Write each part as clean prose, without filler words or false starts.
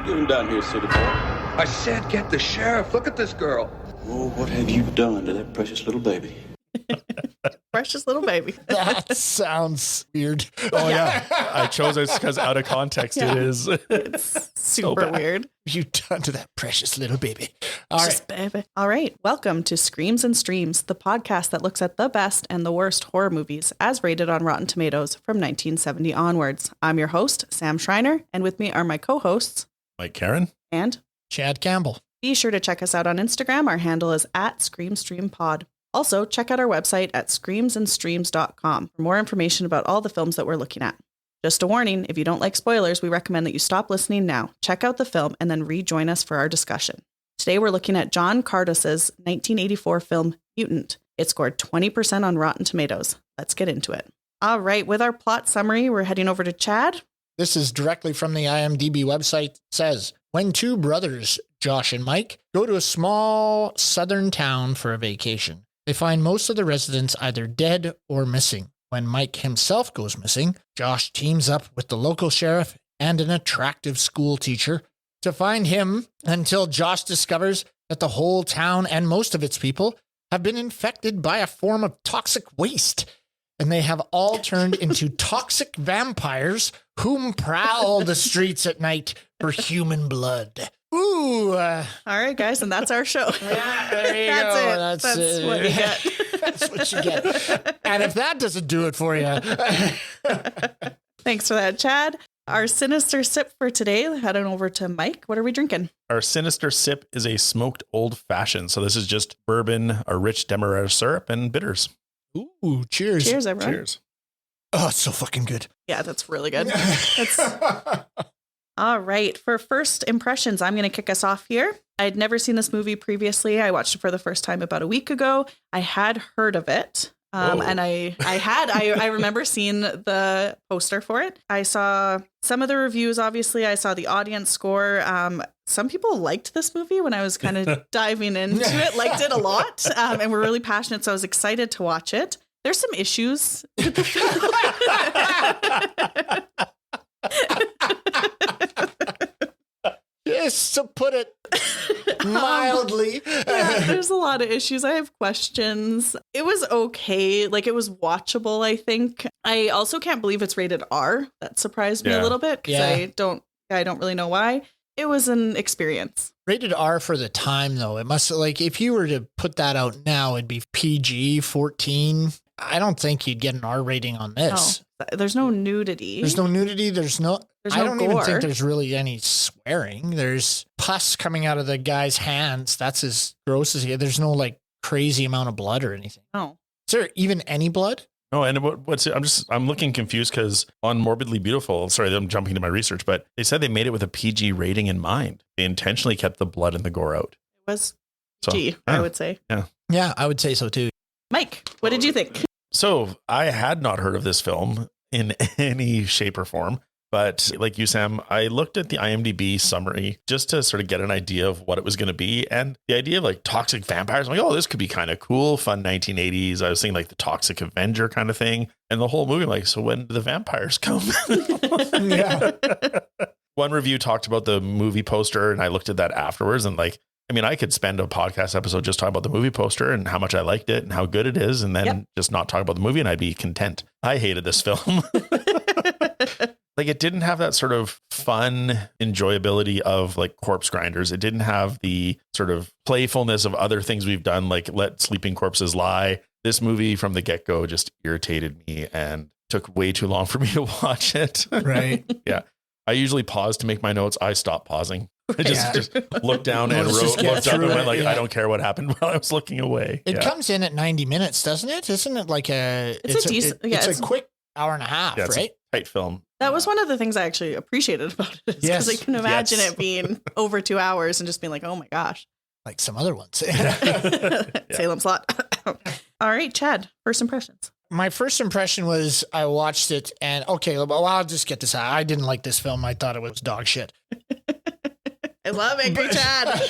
Get him down here, city boy. I said get the sheriff. Look at this girl. Oh, what have you done to that precious little baby? Precious little baby. That sounds weird. Oh, yeah. I chose it because out of context Yeah. it is. It's super bad. weird. You done to that precious little baby. All Just right. baby. All right. Welcome to Screams and Streams, the podcast that looks at the best and the worst horror movies as rated on Rotten Tomatoes from 1970 onwards. I'm your host, Sam Schreiner, and with me are my co-hosts, Mike Karen. and Chad Campbell. be sure to check us out on Instagram. Our handle is @ScreamStreamPod. Also, check out our website at screamsandstreams.com for more information about all the films that we're looking at. Just a warning, if you don't like spoilers, we recommend that you stop listening now, check out the film, and then rejoin us for our discussion. Today, we're looking at John Cardos' 1984 film, Mutant. It scored 20% on Rotten Tomatoes. Let's get into it. All right, with our plot summary, we're heading over to Chad. This is directly from the IMDb website. It says, when two brothers, Josh and Mike, go to a small southern town for a vacation, they find most of the residents either dead or missing. When Mike himself goes missing, Josh teams up with the local sheriff and an attractive school teacher to find him until Josh discovers that the whole town and most of its people have been infected by a form of toxic waste. And they have all turned into toxic vampires whom prowl the streets at night for human blood. Ooh. All right, guys, and that's our show. Yeah, there you That's go. it. That's That's what you get. That's what you get. And if that doesn't do it for you. Thanks for that, Chad. Our sinister sip for today, heading over to Mike. What are we drinking? Our sinister sip is a smoked old fashioned. So this is just bourbon, a rich demerara syrup, and bitters. Ooh, cheers. Cheers, everyone. Cheers. Oh, it's so fucking good. Yeah, that's really good. All right. For first impressions, I'm going to kick us off here. I'd never seen this movie previously. I watched it for the first time about a week ago. I had heard of it. And I remember seeing the poster for it. I saw some of the reviews, obviously. I saw the audience score. Some people liked this movie when I was kind of diving into it, liked it a lot, and were really passionate. So I was excited to watch it. There's some issues with the film. Yes, to put it mildly. Yeah, there's a lot of issues. I have questions. It was okay. Like, it was watchable, I think. I also can't believe it's rated R. That surprised me a little bit because I don't really know why. It was an experience. Rated R for the time, though. It must, like, if you were to put that out now, it'd be PG-14. I don't think you'd get an R rating on this. No, there's no nudity. There's no nudity. I don't even gore. think there's really any swearing. There's pus coming out of the guy's hands. That's as gross as it. There's no like crazy amount of blood or anything. No. Is there even any blood? No, and I'm looking confused because on Morbidly Beautiful, sorry, I'm jumping into my research, but they said they made it with a PG rating in mind. They intentionally kept the blood and the gore out. It was G, I would say. Yeah. Yeah, I would say so too. Mike, what did you think? So I had not heard of this film in any shape or form. But like you, Sam, I looked at the IMDb summary just to sort of get an idea of what it was going to be. And the idea of like toxic vampires, I'm like, oh, this could be kind of cool, fun 1980s. I was thinking like the Toxic Avenger kind of thing. And the whole movie, like, so when do the vampires come? Yeah. One review talked about the movie poster and I looked at that afterwards and like, I mean, I could spend a podcast episode just talking about the movie poster and how much I liked it and how good it is. And then just not talk about the movie and I'd be content. I hated this film. Like it didn't have that sort of fun enjoyability of like Corpse Grinders. It didn't have the sort of playfulness of other things we've done, like Let Sleeping Corpses Lie. This movie from the get-go just irritated me and took way too long for me to watch it. Right. Yeah. I usually pause to make my notes. I stopped pausing. I just looked down and looked up and went like, I don't care what happened while I was looking away. It comes in at 90 minutes, doesn't it? Isn't it like It's a decent, it's a quick hour and a half, yeah, right? Tight film. That was one of the things I actually appreciated about it. Because I can imagine it being over 2 hours and just being like, oh my gosh. Like some other ones. Salem Slot. All right, Chad, first impressions. My first impression was I watched it and okay, well, I'll just get this out. I didn't like this film. I thought it was dog shit. I love Angry Chad.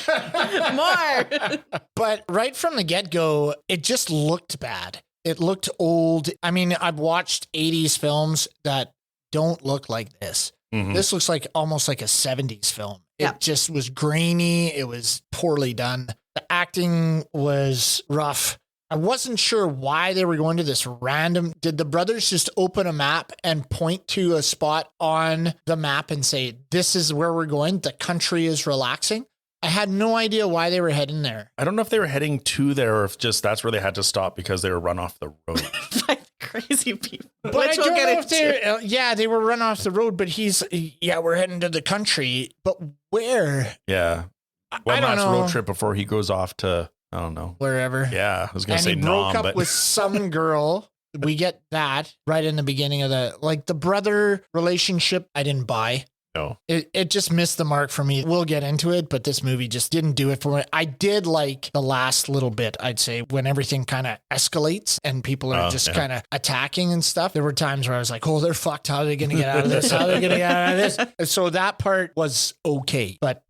More. But right from the get-go, it just looked bad. It looked old. I mean, I've watched 80s films that don't look like this. Mm-hmm. This looks like almost like a 70s film. It just was grainy. It was poorly done. The acting was rough. I wasn't sure why they were going to this random. Did the brothers just open a map and point to a spot on the map and say, this is where we're going? The country is relaxing. I had no idea why they were heading there. I don't know if they were heading to there or if just that's where they had to stop because they were run off the road. By crazy people. But Which I we'll don't get know if into. they were run off the road, but we're heading to the country. But where? Yeah. I One don't last know. road trip before he goes off to, I don't know. Wherever. Yeah, I was going And to say he broke Nam, up but with some girl. We get that right in the beginning of the brother relationship. I didn't buy. no. It just missed the mark for me. We'll get into it, but this movie just didn't do it for me. I did like the last little bit, I'd say, when everything kind of escalates and people are just kind of attacking and stuff. There were times where I was like, oh, they're fucked. How are they going to get out of this? How are they going to get out of this? And so that part was okay, but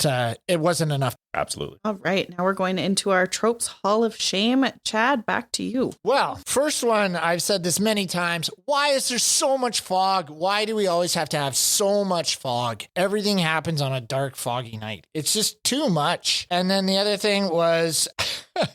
it wasn't enough. Absolutely. All right. Now we're going into our Tropes Hall of Shame. Chad, back to you. Well, first one, I've said this many times. Why is there so much fog? Why do we always have to have so much fog? Everything happens on a dark, foggy night. It's just too much. And then the other thing was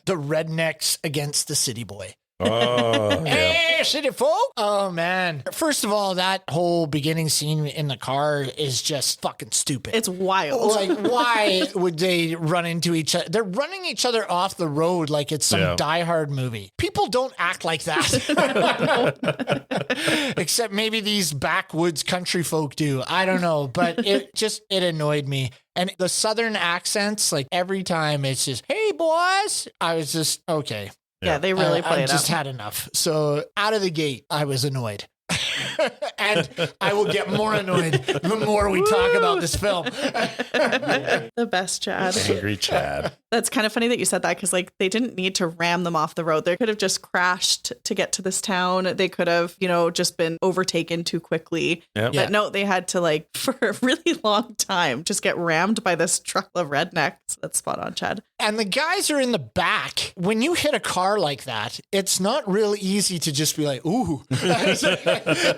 the rednecks against the city boy. Oh, yeah. Hey, city folk. Oh, man. First of all, that whole beginning scene in the car is just fucking stupid. It's wild. Like, why would they run into each other? They're running each other off the road like it's some Die Hard movie. People don't act like that. Except maybe these backwoods country folk do. I don't know. But it annoyed me. And the Southern accents, like every time it's just, hey, boys. I was just, okay. Yeah, they really play I it just up. had enough. So out of the gate, I was annoyed. And I will get more annoyed the more we talk about this film. The best, Chad. Angry Chad. That's kind of funny that you said that because like they didn't need to ram them off the road. They could have just crashed to get to this town. They could have, just been overtaken too quickly. Yep. But no, they had to like for a really long time just get rammed by this truck of rednecks. That's spot on, Chad. And the guys are in the back. When you hit a car like that, it's not real easy to just be like, ooh. I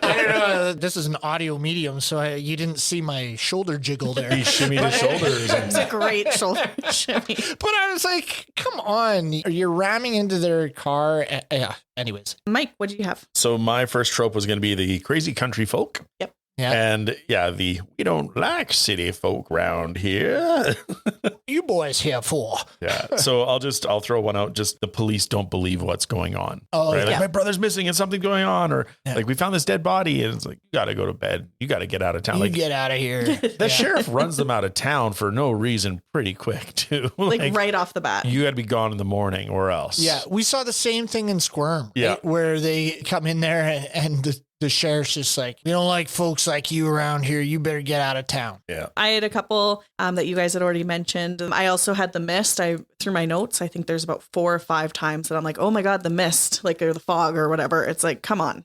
don't know. This is an audio medium, so you didn't see my shoulder jiggle there. He shimmied his shoulders. It's a great shoulder shimmy. But I was like, come on. You're ramming into their car. Yeah. Anyways. Mike, what do you have? So my first trope was going to be the crazy country folk. Yep. Yeah. And we don't like city folk round here. You boys here for? Yeah. So I'll throw one out. Just the police don't believe what's going on. Oh, right? Like yeah. my brother's missing and something's going on. Or like we found this dead body and it's like, you got to go to bed. You got to get out of town. You Like get out of here. the sheriff runs them out of town for no reason pretty quick too. Like right off the bat. You got to be gone in the morning or else. Yeah, we saw the same thing in Squirm. Yeah. Right, where they come in there and the sheriff's just like, we don't like folks like you around here. You better get out of town. Yeah. I had a couple that you guys had already mentioned. I also had the mist. Through my notes, I think there's about 4 or 5 times that I'm like, oh my God, the mist, like or the fog or whatever. It's like, come on.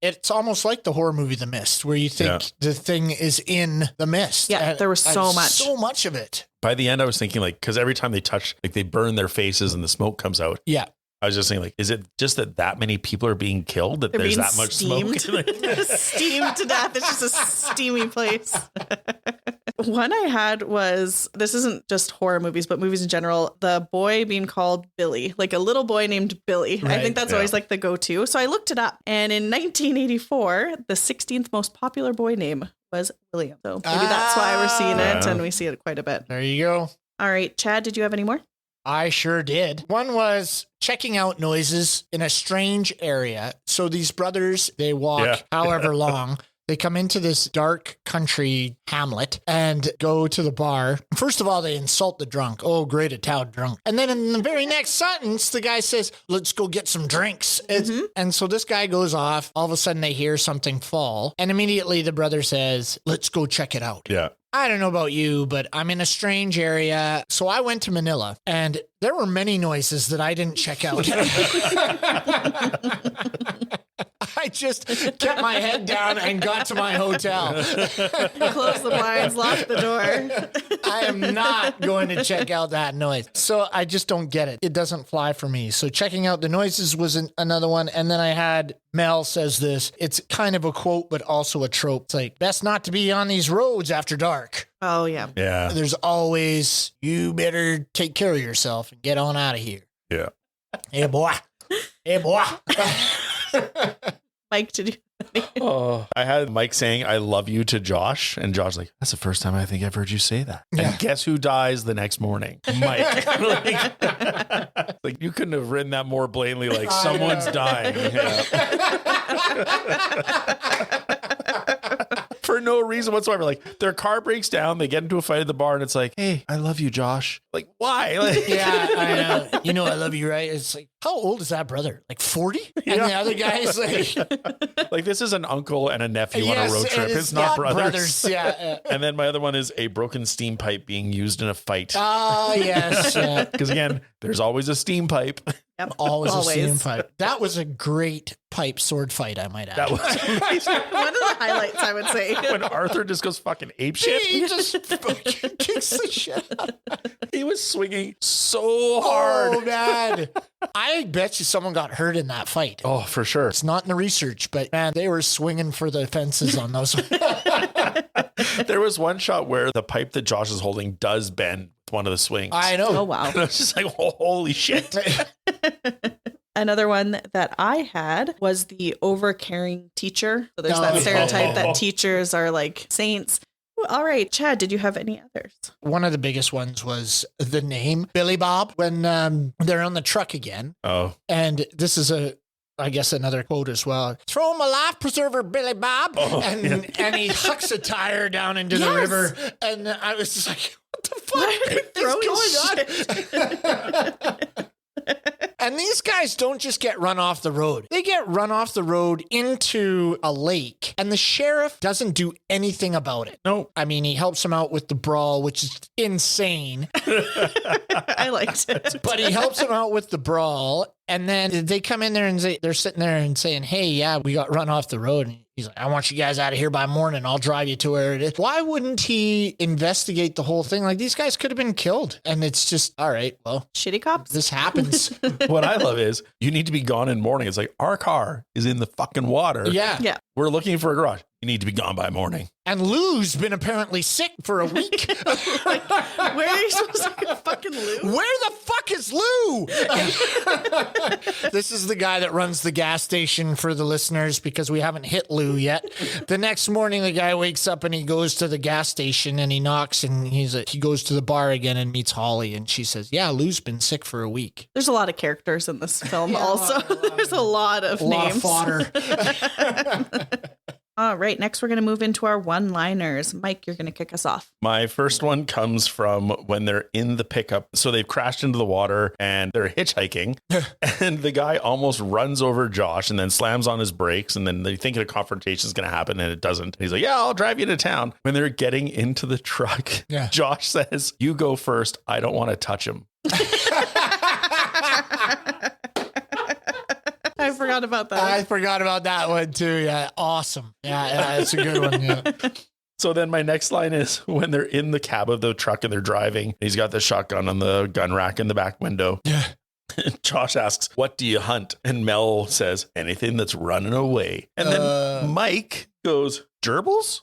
It's almost like the horror movie The Mist, where you think the thing is in the mist. Yeah, And there was so much. So much of it. By the end, I was thinking like, because every time they touch, like they burn their faces and the smoke comes out. Yeah. I was just saying, like, is it just that many people are being killed that They're there's being that much steamed. smoke? Steamed to death. It's just a steamy place. One I had was, this isn't just horror movies, but movies in general, the boy being called Billy, like a little boy named Billy. Right. I think that's always like the go-to. So I looked it up. And in 1984, the 16th most popular boy name was William. So maybe that's why we're seeing it and we see it quite a bit. There you go. All right, Chad, did you have any more? I sure did. One was checking out noises in a strange area. So these brothers, they walk however long. They come into this dark country hamlet and go to the bar. First of all, they insult the drunk. Oh, great, a town drunk. And then in the very next sentence, the guy says, let's go get some drinks. And so this guy goes off. All of a sudden, they hear something fall. And immediately the brother says, let's go check it out. Yeah. I don't know about you, but I'm in a strange area. So I went to Manila and there were many noises that I didn't check out. I I just kept my head down and got to my hotel. Close the blinds, lock the door. I am not going to check out that noise. So I just don't get it. It doesn't fly for me. So checking out the noises was another one. And then I had Mel says this. It's kind of a quote, but also a trope. It's like, best not to be on these roads after dark. Oh, yeah. Yeah. There's always, you better take care of yourself and get on out of here. Yeah. Hey, boy. Hey, boy. Mike, did you? Oh, I had Mike saying, I love you to Josh. And Josh like, that's the first time I think I've heard you say that. Yeah. And guess who dies the next morning? Mike. like, you couldn't have written that more blatantly. Like, someone's dying. Yeah. For no reason whatsoever. Like, their car breaks down. They get into a fight at the bar. And it's like, hey, I love you, Josh. Like, why? Like, Yeah, I know. You know I love you, right? It's like, how old is that brother? Like 40? And the other guy is like... like, this is an uncle and a nephew Yes, on a road trip. it It's is not brothers. Yeah. And then my other one is a broken steam pipe being used in a fight. Oh, yes. Yeah. Because again, there's always a steam pipe. Yep. Always a steam pipe. That was a great pipe sword fight, I might add. That was amazing. One of the highlights, I would say. When Arthur just goes fucking apeshit. He just fucking kicks the shit out. He was swinging so hard. Oh, man. I bet you someone got hurt in that fight. Oh, for sure. It's not in the research, but man, they were swinging for the fences on those. There was one shot where the pipe that Josh is holding does bend with one of the swings. I know. Oh, wow. And I was just like, oh, holy shit. Another one that I had was the overcaring teacher. So there's that Oh. stereotype that teachers are like saints. Well, all right, Chad, did you have any others? One of the biggest ones was the name Billy Bob when they're on the truck again. Oh, And this is I guess another quote as well. Throw him a life preserver, Billy Bob. Oh, and he hucks a tire down into the Yes. river. And I was just like, what the fuck Throwing is going on? And these guys don't just get run off the road. They get run off the road into a lake, and the sheriff doesn't do anything about it. no. I mean, he helps them out with the brawl, which is insane, I liked it. but he helps them out with the brawl. And then they come in there and they're sitting there and saying, hey, yeah, we got run off the road. And he's like, I want you guys out of here by morning. I'll drive you to where it is. Why wouldn't he investigate the whole thing? Like, these guys could have been killed. And it's just, all right, well, Shitty cops. this happens. What I love is you need to be gone in morning. It's like, our car is in the fucking water. Yeah. Yeah. We're looking for a garage. You need to be gone by morning. And Lou's been apparently sick for a week. Where are you supposed to get fucking Lou? Where the fuck is Lou? This is the guy that runs the gas station for the listeners because we haven't hit Lou yet. The next morning, the guy wakes up and he goes to the gas station and he knocks and he goes to the bar again and meets Holly. And she says, yeah, Lou's been sick for a week. There's a lot of characters in this film also. There's a lot of A lot names. of fodder. All right, next we're going to move into our one-liners. Mike, you're going to kick us off. My first one comes from when they're in the pickup. So they've crashed into the water and they're hitchhiking. And the guy almost runs over Josh and then slams on his brakes. And then they think a confrontation is going to happen and it doesn't. He's like, yeah, I'll drive you to town. When they're getting into the truck, Yeah. Josh says, you go first. I don't want to touch him. I forgot about that. I forgot about that one too. Yeah. Awesome. Yeah, that's a good one. Yeah. So then my next line is when they're in the cab of the truck and they're driving, he's got the shotgun on the gun rack in the back window. Yeah. Josh asks, what do you hunt? And Mel says, anything that's running away. And then Mike goes, gerbils?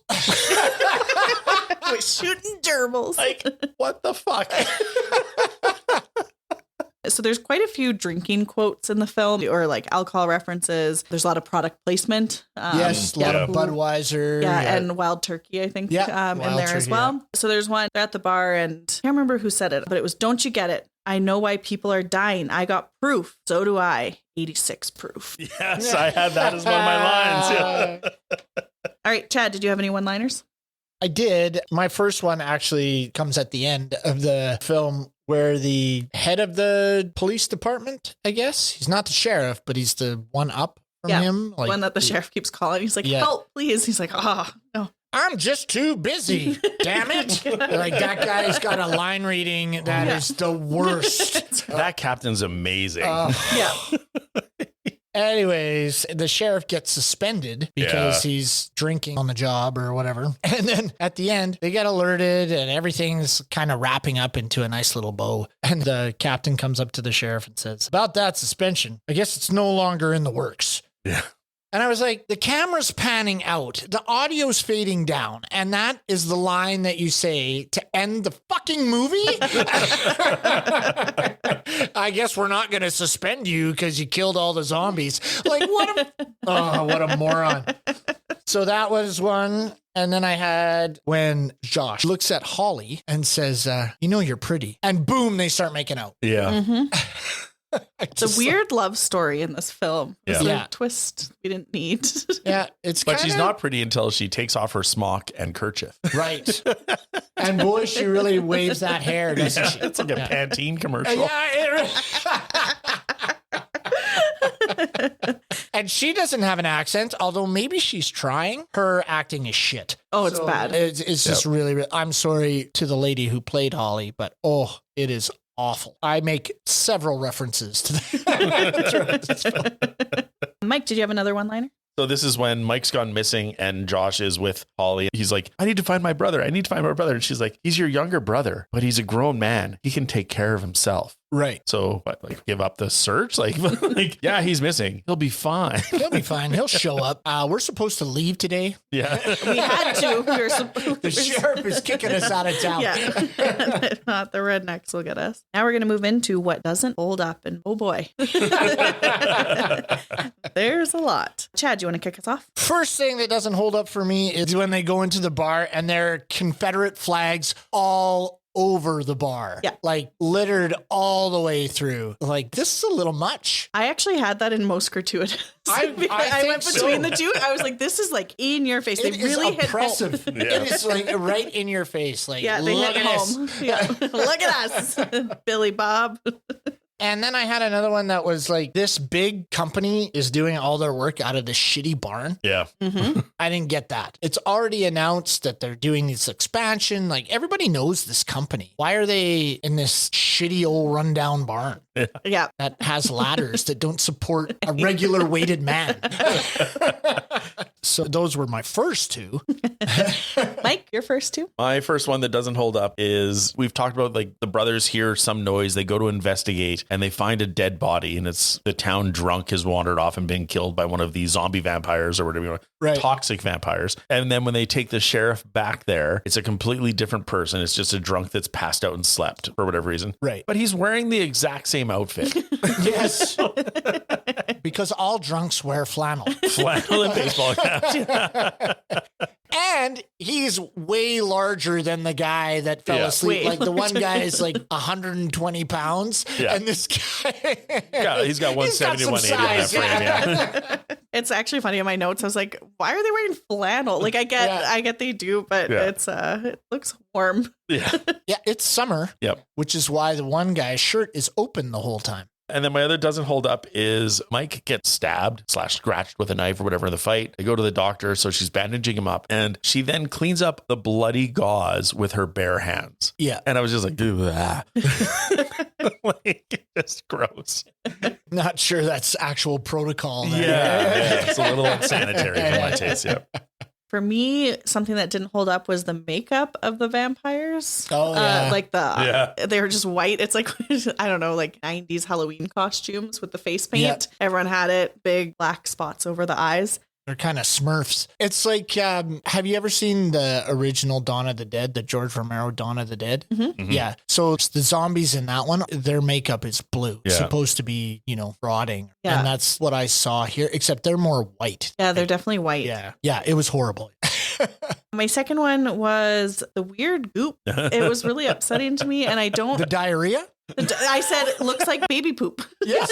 We're shooting gerbils. Like, what the fuck? So there's quite a few drinking quotes in the film or like alcohol references. There's a lot of product placement. Yes. A lot of Budweiser. Yeah, and Wild Turkey, I think, Yeah, in Wild there as Turkey, well. So there's one at the bar, and I can't remember who said it, but it was, don't you get it? I know why people are dying. I got proof. So do I. 86 proof. Yes, I had that as one of my lines. Yeah. All right, Chad, did you have any one-liners? I did. My first one actually comes at the end of the film where the head of the police department, I guess, he's not the sheriff, but he's the one up from him. Like, one that the sheriff keeps calling. He's like, Yeah. help, please. He's like, no. I'm just too busy. Damn it. Like that guy's got a line reading that is the worst. That captain's amazing. Yeah. Anyways, the sheriff gets suspended because he's drinking on the job or whatever. And then at the end, they get alerted and everything's kind of wrapping up into a nice little bow. And the captain comes up to the sheriff and says, about that suspension, I guess it's no longer in the works. Yeah. And I was like, the camera's panning out. The audio's fading down. And that is the line that you say to end the fucking movie? I guess we're not going to suspend you because you killed all the zombies. Like, what a moron. So that was one. And then I had when Josh looks at Holly and says, you know, you're pretty. And boom, they start making out. Yeah. Mm-hmm. It's a weird love story in this film. It's Yeah. a twist we didn't need. Yeah, it's But she's not pretty until she takes off her smock and kerchief. Right. And boy, she really waves that hair, doesn't she? It's like a Pantene commercial. Yeah, and she doesn't have an accent, although maybe she's trying. Her acting is shit. Oh, it's bad. It's just really, I'm sorry to the lady who played Holly, but it is awful. I make several references to that. Mike, did you have another one-liner? So this is when Mike's gone missing and Josh is with Holly. He's like, I need to find my brother. And she's like, he's your younger brother, but he's a grown man. He can take care of himself. Right. So what, like give up the search? Like, yeah, he's missing. He'll be fine. He'll be fine. He'll show up. We're supposed to leave today. Yeah. We had to. The sheriff is kicking us out of town. Yeah. Not the rednecks will get us. Now we're going to move into what doesn't hold up. And oh boy. There's a lot. Chad, do you want to kick us off? First thing that doesn't hold up for me is when they go into the bar and there are Confederate flags all over the bar. Yeah. Like littered all the way through. Like, this is a little much. I actually had that in most gratuitous. I went think between so. the two. I was like, this is like in your face. It They is really hit home. oppressive. Yeah. It is like right in your face. Like, Yeah, they look hit at this. home. Yeah. Look at us, Billy Bob. And then I had another one that was like, this big company is doing all their work out of this shitty barn. Yeah. Mm-hmm. I didn't get that. It's already announced that they're doing this expansion. Like, everybody knows this company. Why are they in this shitty old rundown barn Yeah. that has ladders that don't support a regular weighted man? So those were my first two. Mike, your first two? My first one that doesn't hold up is we've talked about like the brothers hear some noise. They go to investigate and they find a dead body, and it's the town drunk has wandered off and been killed by one of these zombie vampires or whatever you want, Right. toxic vampires. And then when they take the sheriff back there, it's a completely different person. It's just a drunk that's passed out and slept for whatever reason. Right. But he's wearing the exact same outfit. Yes. Because all drunks wear flannel. Flannel and baseball cap. And he's way larger than the guy that fell Yeah. asleep. Way Like the one larger. guy is like 120 pounds. Yeah. And this guy. Yeah, he's got 170, 180 on that frame. Yeah. It's actually funny in my notes. I was like, why are they wearing flannel? Like I get they do, but Yeah. it looks warm. Yeah. Yeah, it's summer. Yep. Which is why the one guy's shirt is open the whole time. And then my other doesn't hold up is Mike gets stabbed / scratched with a knife or whatever in the fight. They go to the doctor, so she's bandaging him up, and she then cleans up the bloody gauze with her bare hands. Yeah. And I was just like, "Ugh." Like, just gross. Not sure that's actual protocol. there. Yeah, it's a little unsanitary for my taste. Yeah. For me, something that didn't hold up was the makeup of the vampires. Oh, yeah. They were just white. It's like, I don't know, like 90s Halloween costumes with the face paint. Yep. Everyone had it, big black spots over the eyes. They're kind of Smurfs. It's like, have you ever seen the original Dawn of the Dead, the George Romero Dawn of the Dead? Mm-hmm. Yeah. So it's the zombies in that one, their makeup is blue, Yeah. supposed to be, rotting. Yeah. And that's what I saw here, except they're more white. Yeah, they're definitely white. Yeah. Yeah. It was horrible. My second one was the weird goop. It was really upsetting to me, and I don't. The diarrhea? I said it looks like baby poop. Yes.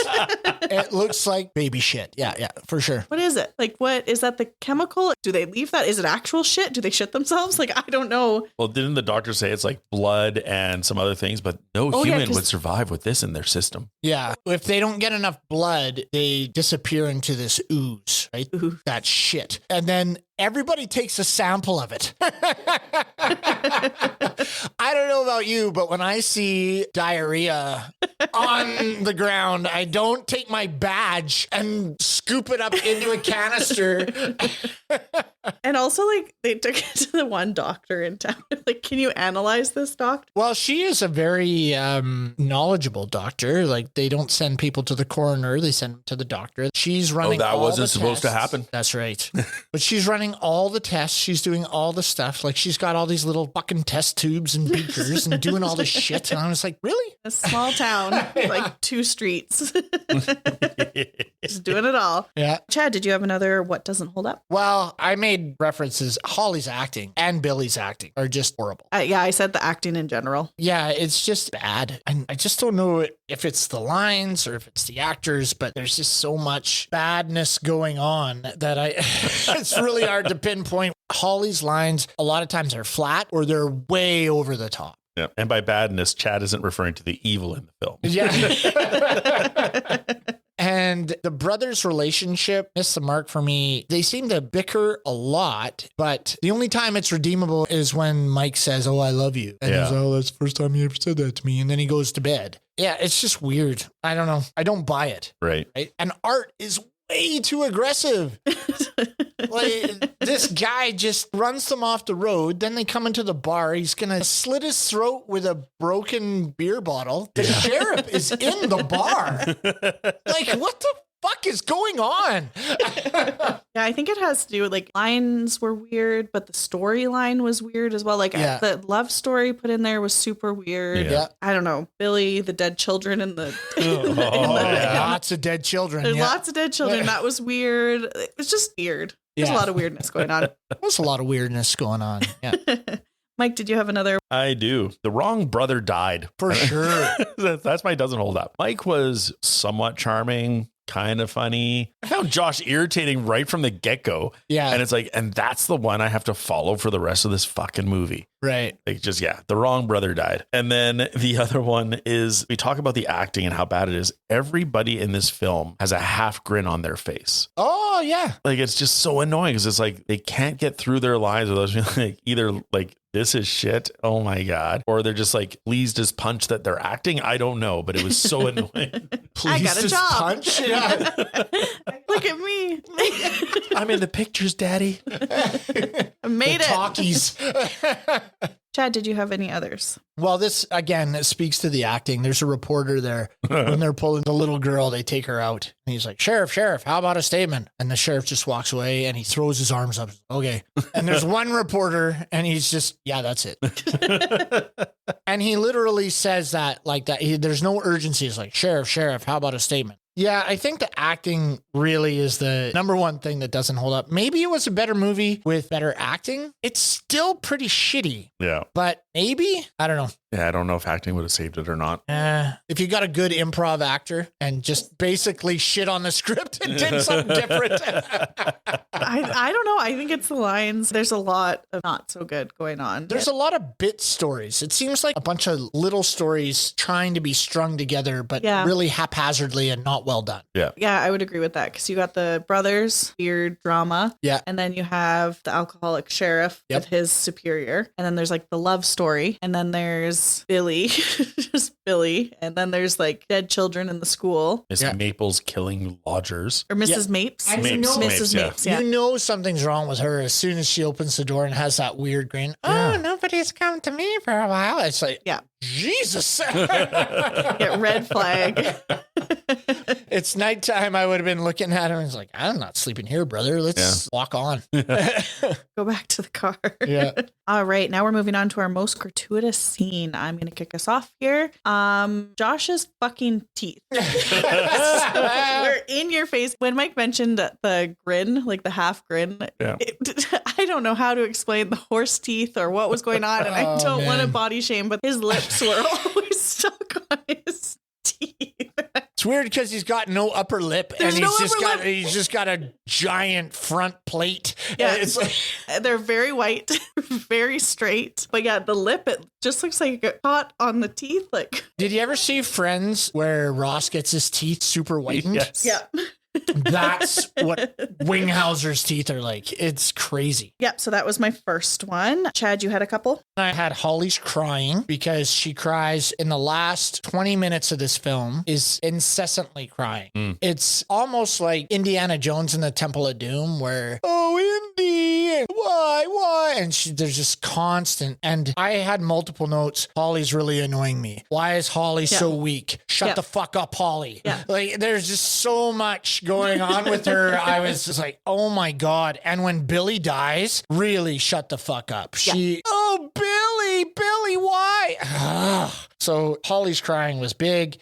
It looks like baby shit. Yeah. Yeah. For sure. What is it? Like, what is that? The chemical? Do they leave that? Is it actual shit? Do they shit themselves? Like, I don't know. Well, didn't the doctor say it's like blood and some other things, but no Oh, yeah, human 'cause- would survive with this in their system. Yeah. If they don't get enough blood, they disappear into this ooze, right? Ooh. That shit. And then everybody takes a sample of it. I don't know about you, but when I see diarrhea on the ground. I don't take my badge and scoop it up into a canister. And also, like, they took it to the one doctor in town. Like, can you analyze this, doctor? Well, she is a very knowledgeable doctor. Like, they don't send people to the coroner. They send them to the doctor. She's running that all wasn't the supposed to tests. happen. That's right. But she's running all the tests. She's doing all the stuff. Like, she's got all these little fucking test tubes and beakers and doing all this shit. And I was like, really? A small town, like 2 streets. Just doing it all. Yeah. Chad, did you have another what doesn't hold up? Well, I made references. Holly's acting and Billy's acting are just horrible. Yeah, I said the acting in general. Yeah, it's just bad. And I just don't know if it's the lines or if it's the actors, but there's just so much badness going on that it's really hard to pinpoint. Holly's lines a lot of times are flat or they're way over the top. Yeah. And by badness, Chad isn't referring to the evil in the film. Yeah. And the brothers' relationship missed the mark for me. They seem to bicker a lot, but the only time it's redeemable is when Mike says, "Oh, I love you." And he's, "Oh, that's the first time you ever said that to me." And then he goes to bed. Yeah, it's just weird. I don't know. I don't buy it. Right. And Art is way too aggressive. Like, this guy just runs them off the road. Then they come into the bar. He's going to slit his throat with a broken beer bottle. The sheriff is in the bar. Like, what the fuck is going on? Yeah, I think it has to do with, like, lines were weird, but the storyline was weird as well. Like, the love story put in there was super weird. Yeah. I don't know. Billy, the dead children in the... Lots of dead children. There's lots of dead children. That was weird. It was just weird. There's a lot of weirdness going on. There's a lot of weirdness going on. Yeah. Mike, did you have another? I do. The wrong brother died. For sure. That's why it doesn't hold up. Mike was somewhat charming, kind of funny. I found Josh irritating right from the get-go. Yeah. And it's like, and that's the one I have to follow for the rest of this fucking movie. Right. Like, just, yeah, the wrong brother died. And then the other one is, we talk about the acting and how bad it is. Everybody in this film has a half grin on their face. Oh, yeah. Like, it's just so annoying because it's like they can't get through their lines without being like, either like, this is shit, oh my God, or they're just like pleased as punch that they're acting. I don't know, but it was so annoying. I got a job. Punch? Yeah. Look at me. I'm in the pictures, Daddy. I made it. Talkies. Chad, did you have any others? Well, this, again, it speaks to the acting. There's a reporter there. When they're pulling the little girl, they take her out. And he's like, Sheriff, how about a statement? And the sheriff just walks away and he throws his arms up. Okay. And there's one reporter and he's just, yeah, that's it. And he literally says that like that. There's no urgency. It's like, Sheriff, how about a statement? Yeah, I think the acting really is the number one thing that doesn't hold up. Maybe it was a better movie with better acting. It's still pretty shitty. Yeah. But maybe, I don't know. Yeah, I don't know if acting would have saved it or not. If you got a good improv actor and just basically shit on the script and did something different. I don't know. I think it's the lines. There's a lot of not so good going on. There's a lot of bit stories. It seems like a bunch of little stories trying to be strung together, but really haphazardly and not well done. Yeah. Yeah, I would agree with that because you got the brothers, weird drama. Yeah. And then you have the alcoholic sheriff with his superior. And then there's like the love story. And then there's Billy, just Billy. And then there's like dead children in the school. Miss Maples killing lodgers. Or Mrs. Mapes. Mapes, Mapes, yeah. You know something's wrong with her as soon as she opens the door and has that weird grin. Oh, nobody's come to me for a while. It's like, Jesus. Red flag. It's nighttime. I would have been looking at him and was like, I'm not sleeping here, brother. Let's walk on. Go back to the car. Yeah. All right. Now we're moving on to our most gratuitous scene. I'm going to kick us off here. Josh's fucking teeth. We're in your face. When Mike mentioned the grin, like the half grin, I don't know how to explain the horse teeth or what was going on. And I don't want to body shame, but his lips were always stuck on his teeth. It's weird because he's got no upper lip and he's just got a giant front plate. Yeah, it's like, they're very white, very straight. But yeah, the lip, it just looks like it got caught on the teeth. Like, did you ever see Friends where Ross gets his teeth super whitened? Yes. Yeah. That's what Winghauser's teeth are like. It's crazy. Yep. So that was my first one. Chad, you had a couple? I had Holly's crying because she cries in the last 20 minutes of this film, is incessantly crying. It's almost like Indiana Jones in the Temple of Doom where, oh, Indy, why? And there's just constant. And I had multiple notes. Holly's really annoying me. Why is Holly so weak? Shut the fuck up, Holly. Yeah. Like, there's just so much going on with her. I was just like, oh my God. And when Billy dies, really shut the fuck up. Oh, Billy, why? So Holly's crying was big.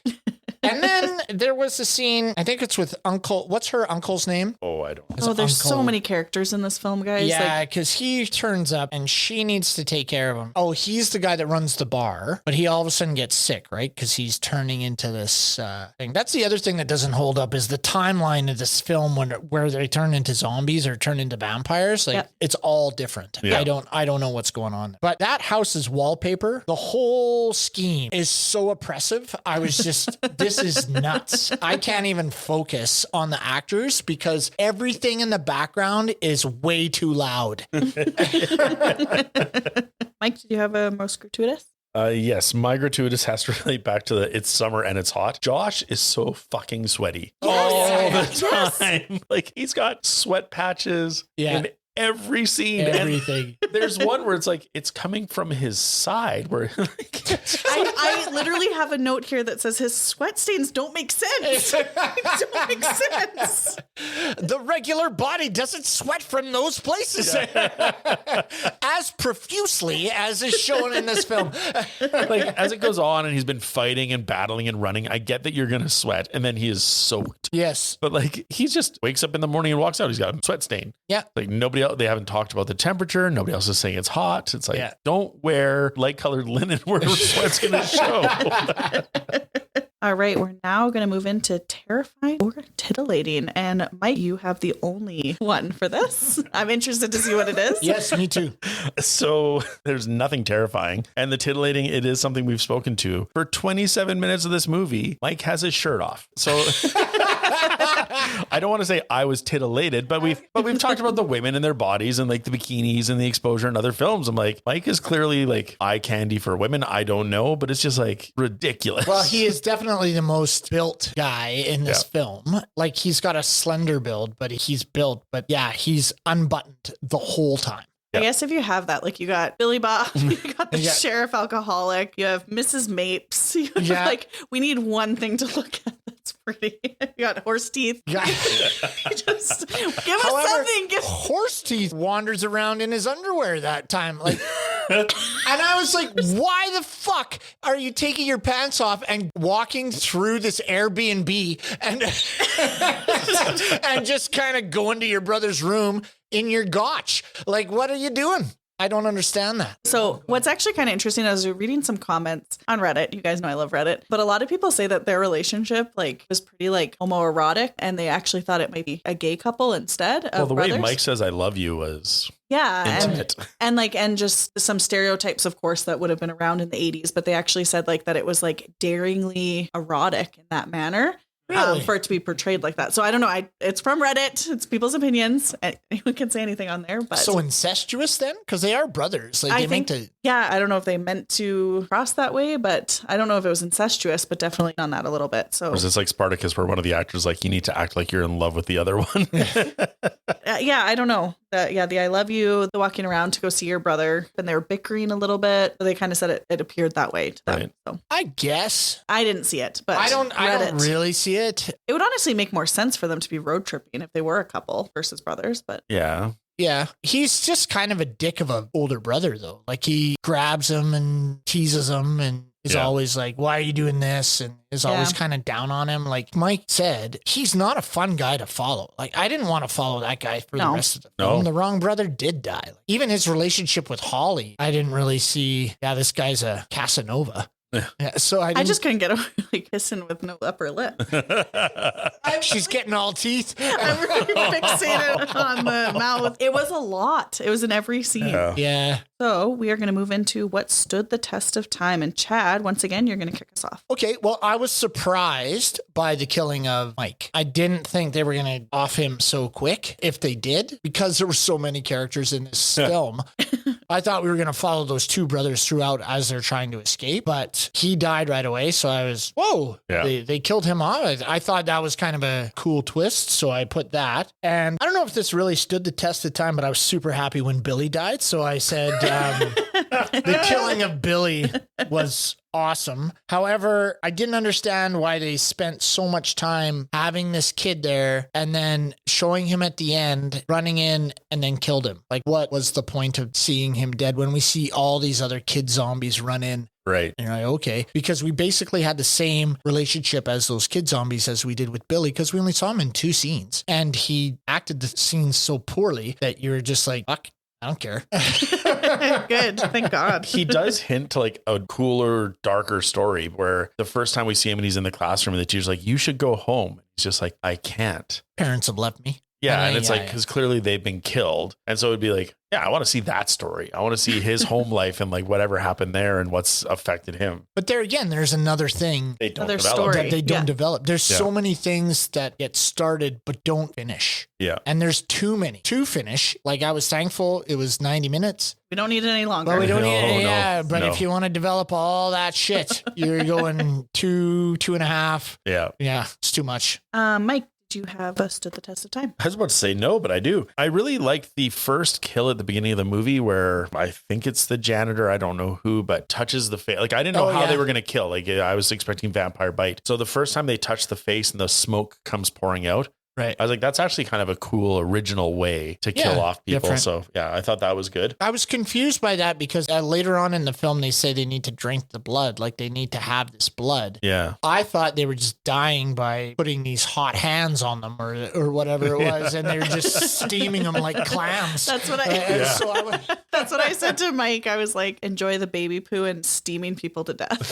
And then there was a scene, I think it's with Uncle, what's her uncle's name? Oh, I don't know. Oh, there's so many characters in this film, guys. Yeah, because he turns up and she needs to take care of him. Oh, he's the guy that runs the bar, but he all of a sudden gets sick, right? Because he's turning into this thing. That's the other thing that doesn't hold up is the timeline of this film where they turn into zombies or turn into vampires. Like it's all different. Yeah. I don't know what's going on. But that house's wallpaper, the whole scheme is so oppressive. I was just, this is nuts. I can't even focus on the actors because everything in the background is way too loud. Mike, did you have a most gratuitous? Yes, my gratuitous has to relate back to the it's summer and it's hot. Josh is so fucking sweaty all the time. Like he's got sweat patches in every scene. Everything. And there's one where it's like it's coming from his side where I literally have a note here that says his sweat stains don't make sense. Don't make sense. The regular body doesn't sweat from those places as profusely as is shown in this film. Like as it goes on and he's been fighting and battling and running, I get that you're going to sweat and then he is soaked. Yes. But like he just wakes up in the morning and walks out. He's got a sweat stain. Yeah. Like nobody else, they haven't talked about the temperature. Nobody else is saying it's hot. It's like, don't wear light colored linen where sweat's going to show. All right, we're now going to move into terrifying or titillating. And Mike, you have the only one for this. I'm interested to see what it is. Yes, me too. So there's nothing terrifying. And the titillating, it is something we've spoken to. For 27 minutes of this movie, Mike has his shirt off. So I don't want to say I was titillated, but we've talked about the women and their bodies and like the bikinis and the exposure in other films. I'm like, Mike is clearly like eye candy for women. I don't know, but it's just like ridiculous. Well, he is definitely the most built guy in this film. Like he's got a slender build, but he's built. But yeah, he's unbuttoned the whole time. I guess if you have that, like you got Billy Bob, you got the sheriff alcoholic, you have Mrs. Mapes. You have, like we need one thing to look at that's pretty. You got horse teeth. Just give us something. Horse teeth wanders around in his underwear that time. Like, and I was like, why the fuck are you taking your pants off and walking through this Airbnb and just kind of going to your brother's room in your gotch? Like, what are you doing? I don't understand that. So what's actually kind of interesting is reading some comments on Reddit. You guys know I love Reddit, but a lot of people say that their relationship like was pretty like homoerotic and they actually thought it might be a gay couple instead of brothers. Way Mike says I love you was intimate. And just some stereotypes, of course, that would have been around in the 80s, but they actually said like that it was like daringly erotic in that manner. Really? For it to be portrayed like that. So I don't know. It's from Reddit. It's people's opinions. Anyone can say anything on there. But so incestuous then? Because they are brothers. Like I don't know if they meant to cross that way, but I don't know if it was incestuous, but definitely on that a little bit. So or is this like Spartacus where one of the actors like you need to act like you're in love with the other one? I don't know. The I love you, the walking around to go see your brother, and they were bickering a little bit. They kind of said it appeared that way to them. Right. So I guess I didn't see it, but I don't really see it. It would honestly make more sense for them to be road tripping if they were a couple versus brothers, but yeah, he's just kind of a dick of an older brother though. Like he grabs him and teases him and is always like, why are you doing this? And is always kind of down on him. Like Mike said, he's not a fun guy to follow. Like I didn't want to follow that guy for the rest of the film. The wrong brother did die. Like, even his relationship with Holly, I didn't really see, this guy's a Casanova. Yeah, so I just couldn't get over like kissing with no upper lip. She's getting all teeth. I'm really fixated on the mouth. It was a lot. It was in every scene. Yeah. So we are going to move into what stood the test of time. And Chad, once again, you're going to kick us off. Okay, well, I was surprised by the killing of Mike. I didn't think they were going to off him so quick, if they did, because there were so many characters in this film. I thought we were going to follow those two brothers throughout as they're trying to escape, but he died right away. So I was, whoa, they killed him off. I thought that was kind of a cool twist. So I put that. And I don't know if this really stood the test of time, but I was super happy when Billy died. So I said the killing of Billy was awesome. However, I didn't understand why they spent so much time having this kid there and then showing him at the end, running in and then killed him. Like, what was the point of seeing him dead when we see all these other kid zombies run in? Right. And you're like, okay, because we basically had the same relationship as those kid zombies as we did with Billy, because we only saw him in 2 scenes and he acted the scenes so poorly that you're just like, fuck, I don't care. Good. Thank God. He does hint to like a cooler, darker story where the first time we see him and he's in the classroom and the teacher's like, you should go home. He's just like, I can't. Parents have left me. Yeah. And it's like, because clearly they've been killed. And so it'd be like, yeah, I want to see that story. I want to see his home life and like whatever happened there and what's affected him. But there again, there's another thing They don't Another develop. story. that they don't develop. There's Yeah. so many things that get started but don't finish. Yeah. And there's too many to finish. Like, I was thankful it was 90 minutes. We don't need it any longer. But we don't No, need it. no, Yeah. But no. if you want to develop all that shit, you're going 2.5. Yeah. Yeah. It's too much. Mike, did you have stood the test of time? I was about to say no, but I do. I really like the first kill at the beginning of the movie where I think it's the janitor, I don't know who, but touches the face. Like, I didn't know how they were going to kill. Like, I was expecting vampire bite. So the first time they touch the face and the smoke comes pouring out, Right. I was like, that's actually kind of a cool original way to kill off people. different. So yeah, I thought that was good. I was confused by that because later on in the film, they say they need to drink the blood. Like, they need to have this blood. Yeah. I thought they were just dying by putting these hot hands on them or whatever it was. And they were just steaming them like clams. That's what I. So I went, That's what I said to Mike. I was like, enjoy the baby poo and steaming people to death.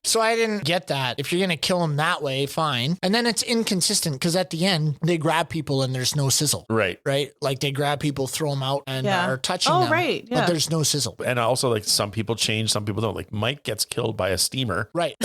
so I didn't get that. If you're going to kill them that way, fine. And then it's inconsistent because at the end, they grab people and there's no sizzle. Right. Right? Like, they grab people, throw them out and are touching them. Right. Yeah. But there's no sizzle. And also, like, some people change, some people don't. Like, Mike gets killed by a steamer. Right.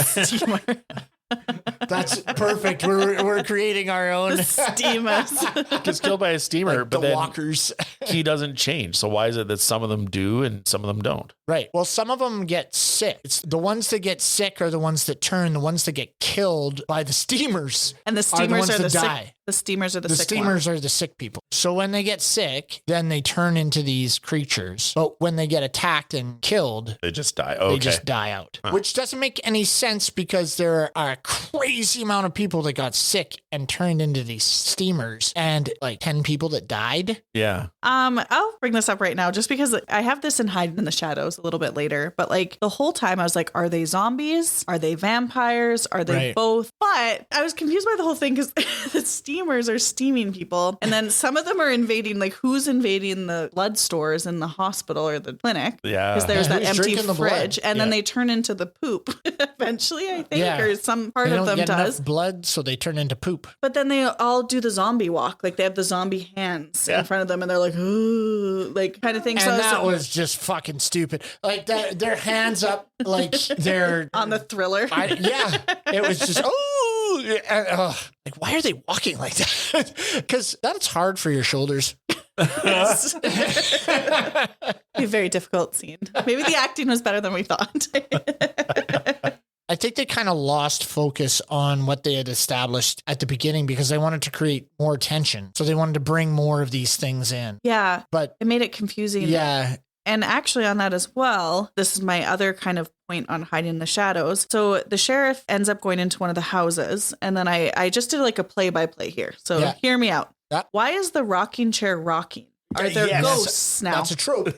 That's perfect. We're creating our own Steamus. Gets killed by a steamer, like but the then walkers. he doesn't change. So why is it that some of them do and some of them don't? Right. Well, some of them get sick. It's the ones that get sick are the ones that turn. The ones that get killed by the steamers. And the steamers are the are the die. sick. The steamers are the The sick steamers are the sick people. So when they get sick, then they turn into these creatures. But when they get attacked and killed, They just die. Okay. they just die out. Which doesn't make any sense because there are a crazy amount of people that got sick and turned into these steamers and like 10 people that died. Yeah. I'll bring this up right now just because I have this in Hiding in the Shadows a little bit later. But like the whole time I was like, are they zombies? Are they vampires? Are they Right. both? But I was confused by the whole thing because the steamers are steaming people. And then some of them are invading, like who's invading the blood stores in the hospital or the clinic? Yeah. Because there's Yeah, that who's empty drinking the blood? fridge. And then Yeah. they turn into the poop eventually, I think, Yeah. or some part They of don't them get does. enough blood, so they turn into poop. But then they all do the zombie walk. Like they have the zombie hands in front of them and they're like, ooh, like kind of thing. And So I that was just fucking stupid. Like their hands up, like they're on the Thriller. yeah, it was just like why are they walking like that? Because that's hard for your shoulders. Be a very difficult scene. Maybe the acting was better than we thought. I think they kind of lost focus on what they had established at the beginning because they wanted to create more tension. So they wanted to bring more of these things in. Yeah, But it made it confusing. yeah, And actually on that as well, this is my other kind of point on Hiding in the Shadows. So the sheriff ends up going into one of the houses and then I just did like a play-by-play here. So Yeah. hear me out. Yeah. Why is the rocking chair rocking? are there Yes. ghosts now? That's a trope.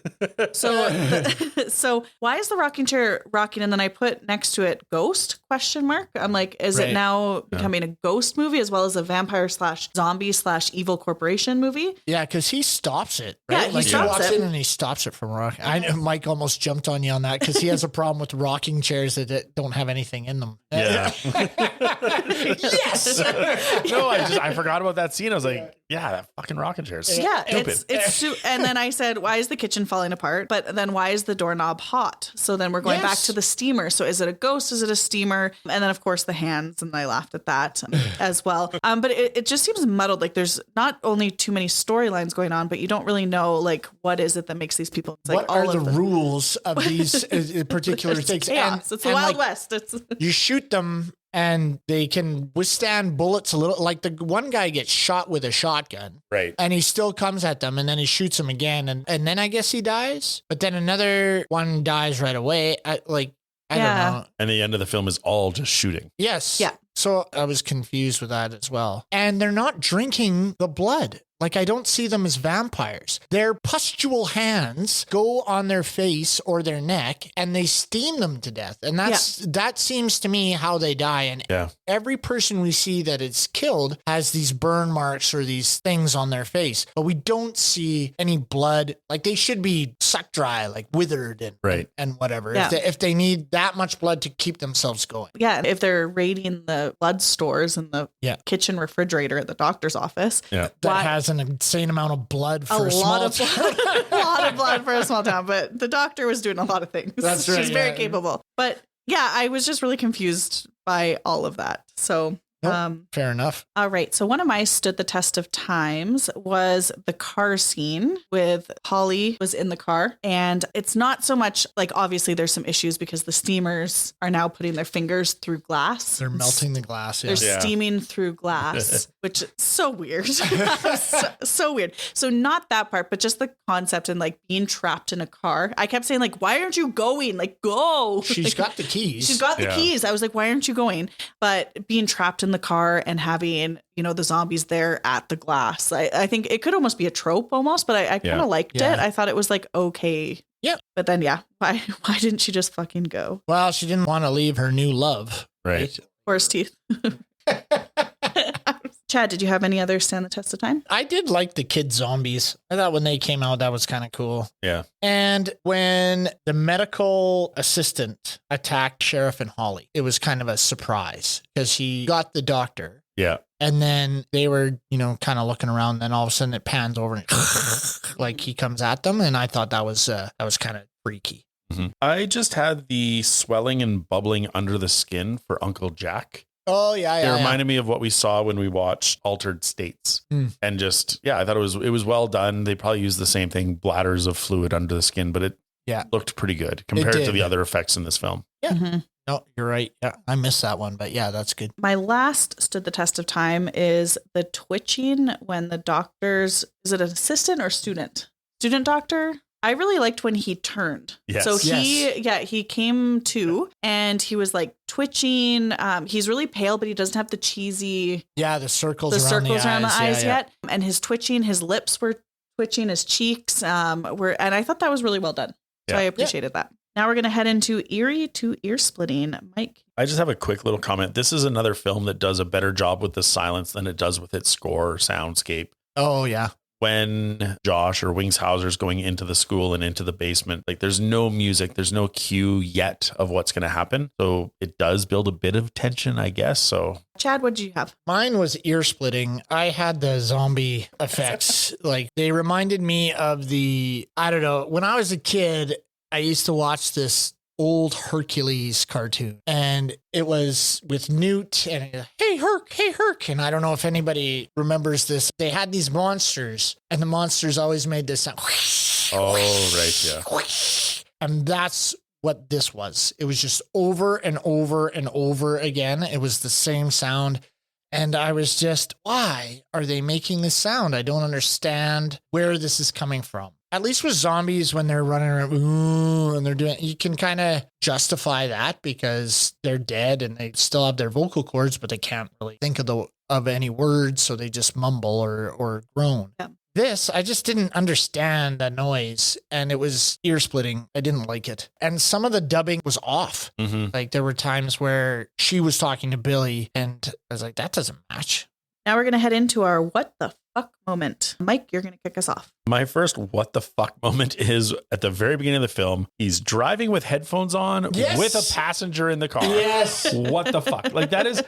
So why is the rocking chair rocking? And then I put next to it ghost ? I'm like, is it now becoming a ghost movie as well as a vampire / zombie / evil corporation movie? Yeah, because he stops it, right? Yeah, he like stops he walks it. in and he stops it from rocking. I know Mike almost jumped on you on that because he has a problem with rocking chairs that don't have anything in them. Yeah. Yes. No, I forgot about that scene. I was like, yeah, that fucking rocking chair is Yeah, stupid. and then I said, why is the kitchen falling apart? But then why is the doorknob hot? So then we're going back to the steamer. So is it a ghost? Is it a steamer? And then of course the hands, and I laughed at that as well. But it just seems muddled. Like there's not only too many storylines going on, but you don't really know like what is it that makes these people. It's like what are the rules of these particular things? Chaos. It's the Wild West. You shoot them and they can withstand bullets a little. Like the one guy gets shot with a shotgun. Right. And he still comes at them and then he shoots him again. And then I guess he dies. But then another one dies right away. I don't know. And the end of the film is all just shooting. Yes. Yeah. So I was confused with that as well. And they're not drinking the blood. Like, I don't see them as vampires. Their pustule hands go on their face or their neck and they steam them to death. And that seems to me how they die. And every person we see that is killed has these burn marks or these things on their face. But we don't see any blood. Like, they should be sucked dry, like withered and whatever. Yeah. If they need that much blood to keep themselves going. Yeah. If they're raiding the blood stores in the kitchen refrigerator at the doctor's office. Yeah. That has an insane amount of blood for a small town. A lot of blood for a small town, but the doctor was doing a lot of things. That's right. She's very capable. But yeah, I was just really confused by all of that. So fair enough. All right. So one of my stood the test of times was the car scene with Holly was in the car. And it's not so much like, obviously there's some issues because the steamers are now putting their fingers through glass. They're melting the glass. They're steaming through glass, which is so weird. so weird. So not that part, but just the concept and like being trapped in a car. I kept saying like, why aren't you going? Like, go. She's got the keys. She's got the keys. I was like, why aren't you going? But being trapped in the car and having, the zombies there at the glass. I think it could almost be a trope almost, but I kind of liked it. I thought it was like, okay. Yeah. But then, why didn't she just fucking go? Well, she didn't want to leave her new love. Right. Horse teeth. Chad, did you have any other stand the test of time? I did like the kid zombies. I thought when they came out, that was kind of cool. Yeah. And when the medical assistant attacked Sheriff and Holly, it was kind of a surprise because he got the doctor. Yeah. And then they were, kind of looking around. Then all of a sudden it pans over and like he comes at them. And I thought that was kind of freaky. Mm-hmm. I just had the swelling and bubbling under the skin for Uncle Jack. Oh, yeah. It reminded me of what we saw when we watched Altered States. And just, I thought it was well done. They probably used the same thing, bladders of fluid under the skin, but it looked pretty good compared to the other effects in this film. Yeah. Mm-hmm. No, you're right. Yeah, I missed that one, but that's good. My last stood the test of time is the twitching when the doctor's, is it an assistant or student? Student doctor? I really liked when he turned. Yes. So he came to and he was like twitching. He's really pale, but he doesn't have the cheesy. Yeah, the circles around the eyes yet. And his twitching, his lips were twitching, his cheeks and I thought that was really well done. So I appreciated that. Now we're going to head into eerie to ear splitting. Mike. I just have a quick little comment. This is another film that does a better job with the silence than it does with its score or soundscape. Oh, yeah. When Josh or Wings Hauser's going into the school and into the basement, like there's no music, there's no cue yet of what's going to happen. So it does build a bit of tension, I guess. So Chad, what did you have? Mine was ear splitting. I had the zombie effects. Like they reminded me of I don't know, when I was a kid, I used to watch this old Hercules cartoon and it was with Newt and hey Herc, and I don't know if anybody remembers this. They had these monsters and the monsters always made this sound. Oh, right, yeah. And that's what this was. It was just over and over and over again. It was the same sound. And I was just, why are they making this sound? I don't understand where this is coming from. At least with zombies, when they're running around and they're doing, you can kind of justify that because they're dead and they still have their vocal cords, but they can't really think of any words. So they just mumble or groan. Yeah. This, I just didn't understand the noise, and it was ear splitting. I didn't like it. And some of the dubbing was off. Mm-hmm. Like there were times where she was talking to Billy, and I was like, that doesn't match. Now we're going to head into our what the fuck moment. Mike, you're going to kick us off. My first what the fuck moment is at the very beginning of the film. He's driving with headphones on Yes. with a passenger in the car. Yes. What the fuck? Like that is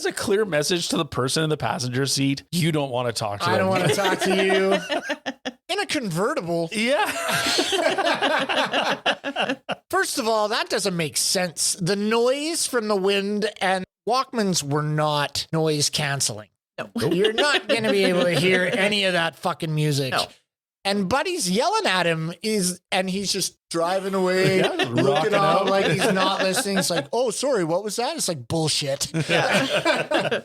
a clear message to the person in the passenger seat. You don't want to talk to them. I don't want to talk to you. In a convertible. Yeah. First of all, that doesn't make sense. The noise from the wind and Walkmans were not noise canceling. No. You're not going to be able to hear any of that fucking music. No. And Buddy's yelling at him and he's just driving away, looking rocking out out. like he's not listening. It's like, oh, sorry, what was that? It's like bullshit. Yeah.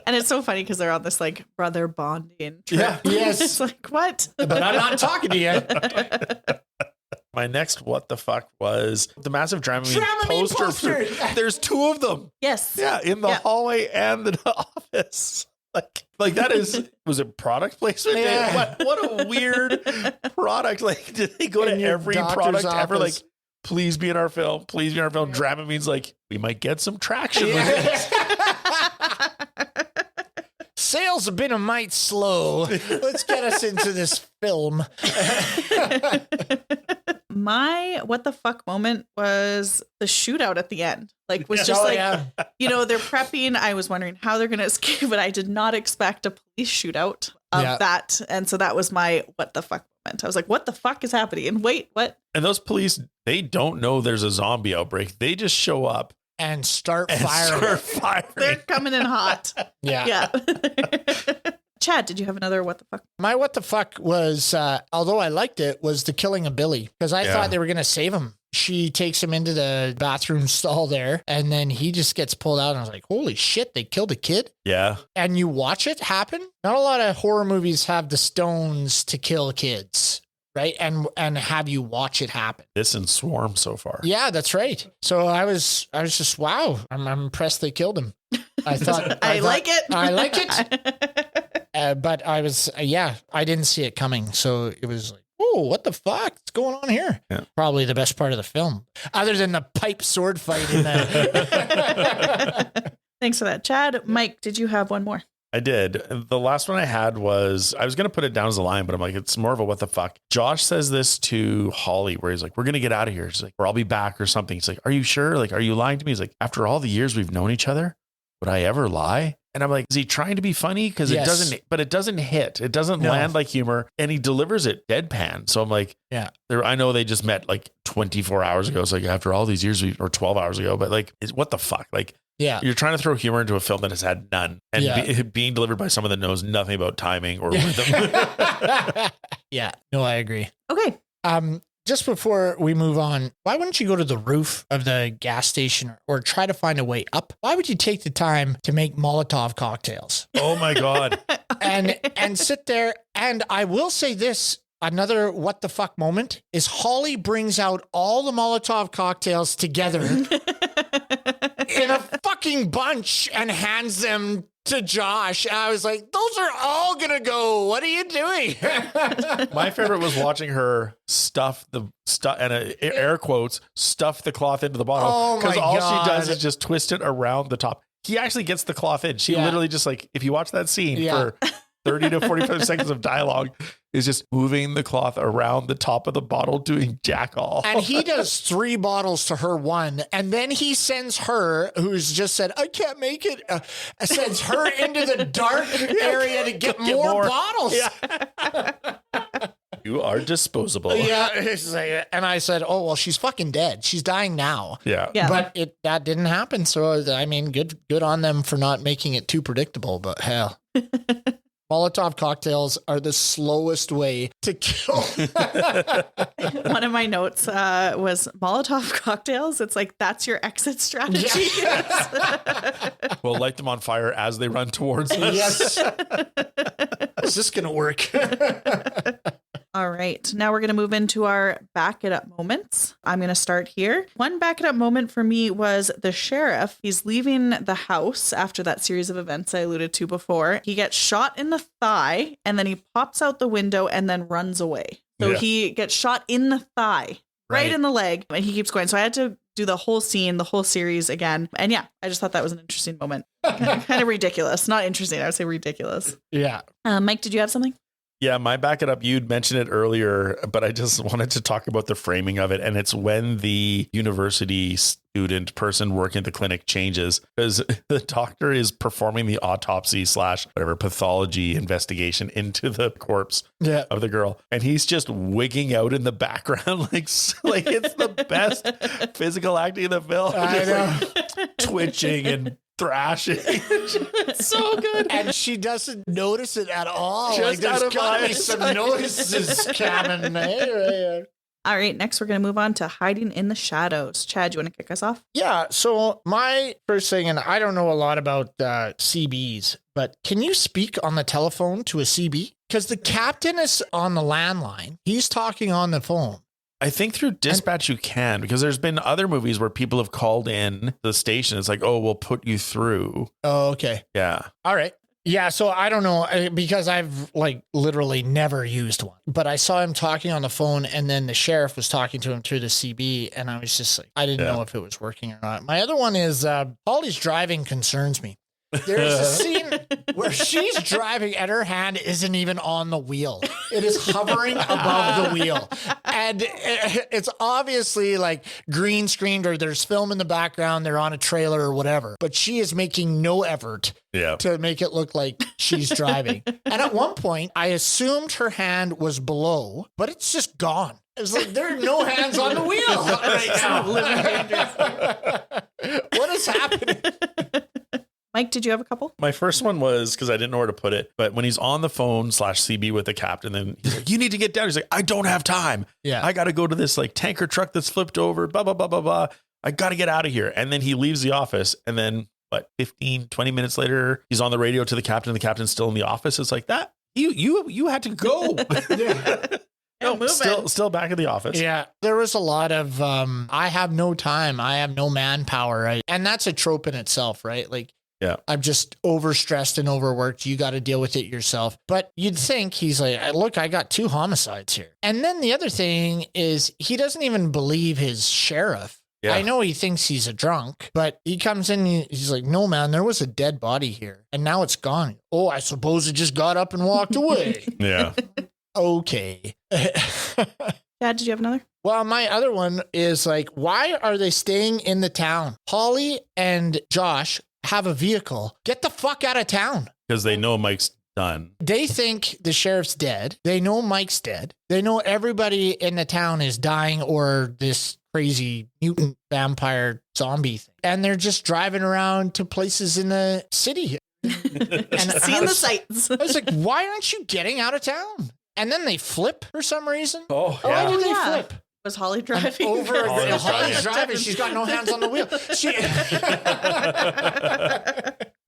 And it's so funny because they're on this like brother bonding trip. Yeah. Yes. It's like, what? But I'm not talking to you. My next what the fuck was the massive Dramamine Dramamine poster. There's two of them. Yes. Yeah, in the hallway and the office. Like that was it product placement? Yeah. What a weird product. Like, did they go In to your every doctor's product ever? Like, office. please be in our film. Please be in our film. Dramamine's like, we might get some traction with this. Sales have been a mite slow. Let's get us into this film. My what the fuck moment was the shootout at the end. Like, was just they're prepping. I was wondering how they're going to escape, but I did not expect a police shootout of that. And so that was my what the fuck moment. I was like, what the fuck is happening? And wait, what? And those police, they don't know there's a zombie outbreak. They just show up And start and firing. start firing. They're coming in hot. Yeah. Chad, did you have another what the fuck? My what the fuck was, although I liked it, was the killing of Billy. Because I thought they were going to save him. She takes him into the bathroom stall there, and then he just gets pulled out. And I was like, holy shit, they killed a kid? Yeah. And you watch it happen. Not a lot of horror movies have the stones to kill kids, right? And have you watch it happen. This and Swarm so far. Yeah, that's right. So I was just, wow, I'm impressed they killed him. I thought I like it. I like it. But I was, I didn't see it coming. So it was like, oh, what the fuck? What's going on here? Yeah. Probably the best part of the film, other than the pipe sword fight in the. Thanks for that, Chad. Mike, did you have one more? I did. The last one I had was, I was going to put it down as a line, but I'm like, it's more of a what the fuck. Josh says this to Holly, where he's like, we're going to get out of here. She's like, or I'll be back or something. He's like, are you sure? Like, are you lying to me? He's like, after all the years we've known each other, would I ever lie? And I'm like, is he trying to be funny? Because it doesn't hit. It doesn't land like humor. And he delivers it deadpan. So I'm like, I know they just met like 24 hours ago. It's like after all these years, or 12 hours ago, but like, what the fuck? Like, you're trying to throw humor into a film that has had none, and being delivered by someone that knows nothing about timing or rhythm. No, I agree. Okay. Just before we move on, why wouldn't you go to the roof of the gas station or try to find a way up? Why would you take the time to make Molotov cocktails? Oh my God. and sit there? And I will say this, another what the fuck moment is Holly brings out all the Molotov cocktails together in a fucking bunch and hands them to Josh. And I was like, those are all gonna go. What are you doing? My favorite was watching her stuff air quotes, stuff the cloth into the bottle. Oh my Because all God. she does is just twist it around the top. He actually gets the cloth in. She literally just like, if you watch that scene for 30 to 45 seconds of dialogue, is just moving the cloth around the top of the bottle, doing jack all. And he does 3 bottles to her 1. And then he sends her, who's just said, I can't make it, sends her into the dark area to get more bottles. Yeah. You are disposable. Yeah. And I said, oh, well, she's fucking dead. She's dying now. Yeah. But that didn't happen. So, I mean, good on them for not making it too predictable, but hell. Molotov cocktails are the slowest way to kill. One of my notes was Molotov cocktails. It's like, that's your exit strategy. We'll light them on fire as they run towards us. Yes. Is this going to work? All right. Now we're going to move into our back it up moments. I'm going to start here. One back it up moment for me was the sheriff. He's leaving the house after that series of events I alluded to before. He gets shot in the thigh and then he pops out the window and then runs away. So he gets shot in the thigh, right in the leg, and he keeps going. So I had to do the whole scene, the whole series again. And yeah, I just thought that was an interesting moment. Kind of ridiculous. Not interesting. I would say ridiculous. Yeah. Mike, did you have something? Yeah, my back it up. You'd mentioned it earlier, but I just wanted to talk about the framing of it. And it's when the university student person working at the clinic changes, because the doctor is performing the autopsy / whatever pathology investigation into the corpse of the girl. And he's just wigging out in the background. like it's the best physical acting in the film. I know. Like, twitching and thrashing. It's so good. And she doesn't notice it at all. Just there's out of gotta be eyes. some noises coming. All right, next we're going to move on to hiding in the shadows. Chad, you want to kick us off? Yeah, so my first thing, and I don't know a lot about CBs, but can you speak on the telephone to a CB? Because the captain is on the landline. He's talking on the phone. I think through dispatch you can, because there's been other movies where people have called in the station. It's like, oh, we'll put you through. Oh, okay. Yeah. All right. Yeah, so I don't know, because I've like literally never used one, but I saw him talking on the phone and then the sheriff was talking to him through the CB and I was just like, I didn't know if it was working or not. My other one is Holly's driving concerns me. There's a scene where she's driving and her hand isn't even on the wheel. It is hovering above the wheel. And it's obviously like green screened or there's film in the background. They're on a trailer or whatever. But she is making no effort to make it look like she's driving. And at one point, I assumed her hand was below, but it's just gone. It's like there are no hands on the wheel right now. What is happening? Mike, did you have a couple? My first one was, because I didn't know where to put it, but when he's on the phone / CB with the captain, then he's like, you need to get down. He's like, I don't have time. Yeah. I got to go to this like tanker truck that's flipped over, blah, blah, blah, blah, blah. I got to get out of here. And then he leaves the office. And then 15-20 minutes later, he's on the radio to the captain. The captain's still in the office. It's like that. You had to go. No, still back in the office. Yeah. There was a lot of, I have no time. I have no manpower. Right? And that's a trope in itself, right? Like, yeah, I'm just overstressed and overworked. You got to deal with it yourself. But you'd think he's like, look, I got 2 homicides here. And then the other thing is he doesn't even believe his sheriff. Yeah. I know he thinks he's a drunk, but he comes in, he's like, no, man, there was a dead body here and now it's gone. Oh, I suppose it just got up and walked away. Yeah. Okay. Dad, did you have another? Well, my other one is like, why are they staying in the town? Holly and Josh have a vehicle. Get the fuck out of town. Because they know Mike's done. They think the sheriff's dead. They know Mike's dead. They know everybody in the town is dying or this crazy mutant vampire zombie thing. And they're just driving around to places in the city. And seeing the sights. I was like, why aren't you getting out of town? And then they flip for some reason. Oh, Why did they flip? Was Holly driving? Holly's driving. She's got no hands on the wheel.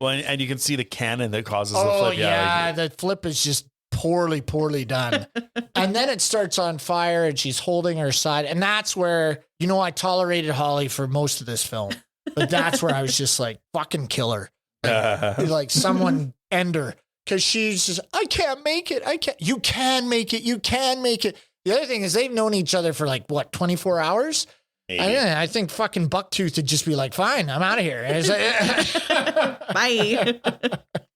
Well, and you can see the cannon that causes the flip. Yeah, the flip is just poorly done. And then it starts on fire and she's holding her side. And that's where, I tolerated Holly for most of this film. But that's where I was just like, fucking kill her. Like someone end her. Because she's just, I can't make it. You can make it. You can make it. The other thing is they've known each other for 24 hours? I think fucking Bucktooth would just be like, fine, I'm out of here. Bye.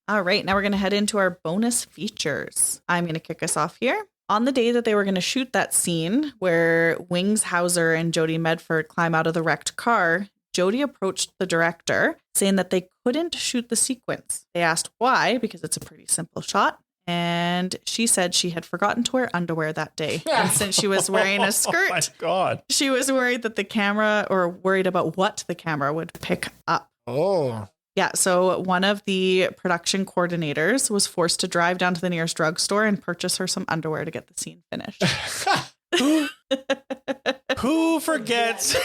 All right, now we're going to head into our bonus features. I'm going to kick us off here. On the day that they were going to shoot that scene where Wings Hauser and Jodie Medford climb out of the wrecked car, Jodie approached the director saying that they couldn't shoot the sequence. They asked why, because it's a pretty simple shot. And she said she had forgotten to wear underwear that day. And since she was wearing a skirt, oh my God, she was worried that worried about what the camera would pick up. Oh. Yeah, so one of the production coordinators was forced to drive down to the nearest drugstore and purchase her some underwear to get the scene finished. Who forgets?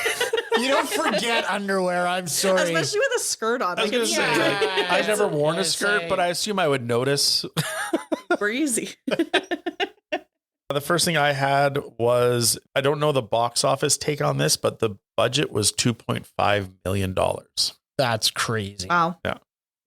You don't forget underwear. I'm sorry. Especially with a skirt on. I was going to say, I've never worn a skirt, but I assume I would notice. Breezy. The first thing I had was, I don't know the box office take on this, but the budget was $2.5 million. That's crazy. Wow. Yeah.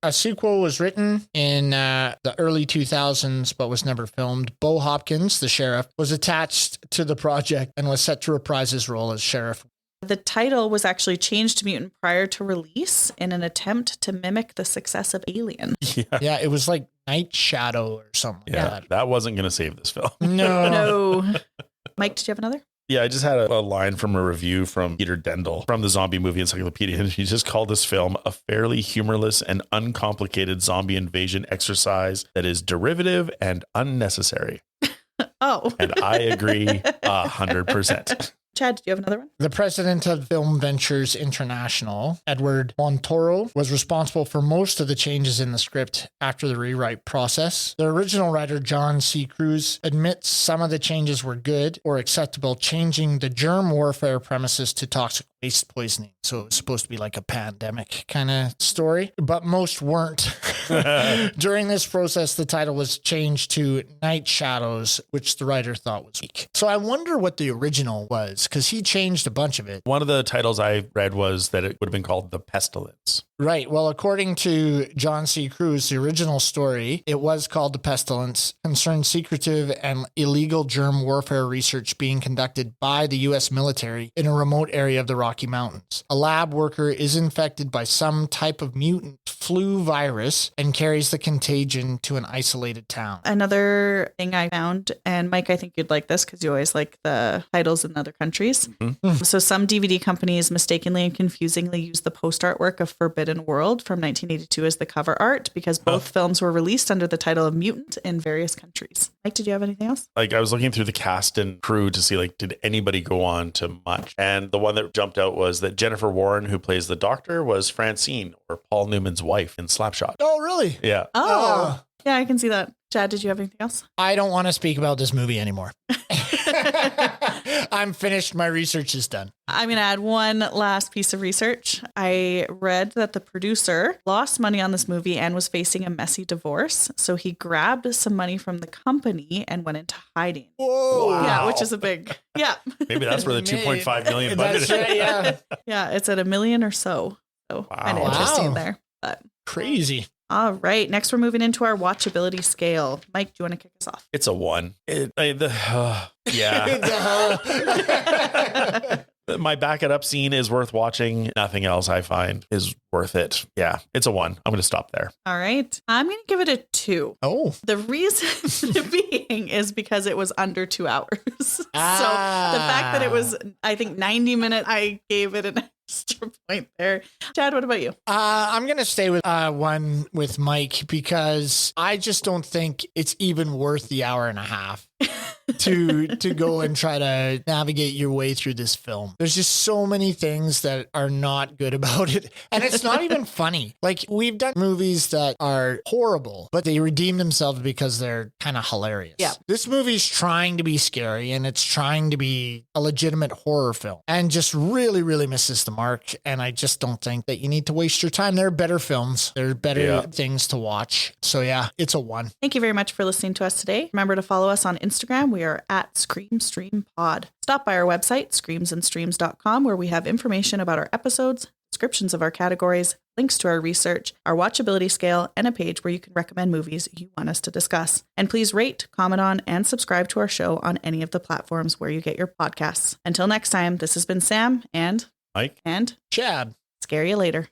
A sequel was written in the early 2000s, but was never filmed. Bo Hopkins, the sheriff, was attached to the project and was set to reprise his role as sheriff. The title was actually changed to Mutant prior to release in an attempt to mimic the success of Alien. Yeah, it was like Night Shadow or something Yeah, like that. that wasn't going to save this film. No. No. Mike, did you have another? Yeah, I just had a line from a review from Peter Dendel from the Zombie Movie Encyclopedia, and he just called this film a fairly humorless and uncomplicated zombie invasion exercise that is derivative and unnecessary. Oh. And I agree 100%. Chad, did you have another one? The president of Film Ventures International, Edward Montoro, was responsible for most of the changes in the script after the rewrite process. The original writer, John C. Cruz, admits some of the changes were good or acceptable, changing the germ warfare premises to toxic waste poisoning. So it was supposed to be like a pandemic kind of story, but most weren't. During this process, the title was changed to Night Shadows, which the writer thought was weak. So I wonder what the original was, because he changed a bunch of it. One of the titles I read was that it would have been called The Pestilence. Right. Well, according to John C. Cruz, the original story, it was called The Pestilence, concerned secretive and illegal germ warfare research being conducted by the U.S. military in a remote area of the Rocky Mountains. A lab worker is infected by some type of mutant flu virus and carries the contagion to an isolated town. Another thing I found, and Mike, I think you'd like this because you always like the titles in other countries. Mm-hmm. So some DVD companies mistakenly and confusingly use the post artwork of Forbidden World from 1982 as the cover art because both films were released under the title of Mutant in various countries. Mike, did you have anything else? Like, I was looking through the cast and crew to see, like, did anybody go on to much? And the one that jumped out was that Jennifer Warren, who plays the doctor, was Francine, or Paul Newman's wife in Slapshot. Oh, really? Yeah. Oh, yeah, I can see that. Chad, did you have anything else? I don't want to speak about this movie anymore. I'm finished. My research is done. I'm going to add one last piece of research. I read that the producer lost money on this movie and was facing a messy divorce. So he grabbed some money from the company and went into hiding. Whoa. Wow. Yeah, which is a big, yeah. Maybe that's where the 2.5 million budget That's right, yeah. Yeah, it's at $1 million or so. So kind of Wow. interesting Wow. there. But Crazy. all right, next we're moving into our watchability scale. Mike, do you want to kick us off? It's a 1. Yeah. My back it up scene is worth watching. Nothing else I find is worth it. Yeah, it's a 1. I'm going to stop there. All right, I'm going to give it a 2. Oh. The reason being is because it was under 2 hours. So the fact that it was, I think, 90 minutes, I gave it an extra point there. Chad, what about you? I'm going to stay with 1 with Mike because I just don't think it's even worth the hour and a half to go and try to navigate your way through this film. There's just so many things that are not good about it. And it's not even funny. Like, we've done movies that are horrible, but they redeem themselves because they're kind of hilarious. Yeah. This movie's trying to be scary and it's trying to be a legitimate horror film and just really, really misses the mark. And I just don't think that you need to waste your time. There are better films. There are better things to watch. So yeah, it's a 1. Thank you very much for listening to us today. Remember to follow us on Instagram. We are at ScreamStreamPod. Stop by our website, screamsandstreams.com, where we have information about our episodes, descriptions of our categories, links to our research, our watchability scale, and a page where you can recommend movies you want us to discuss. And please rate, comment on, and subscribe to our show on any of the platforms where you get your podcasts. Until next time, this has been Sam and Mike and Chad. scare you later.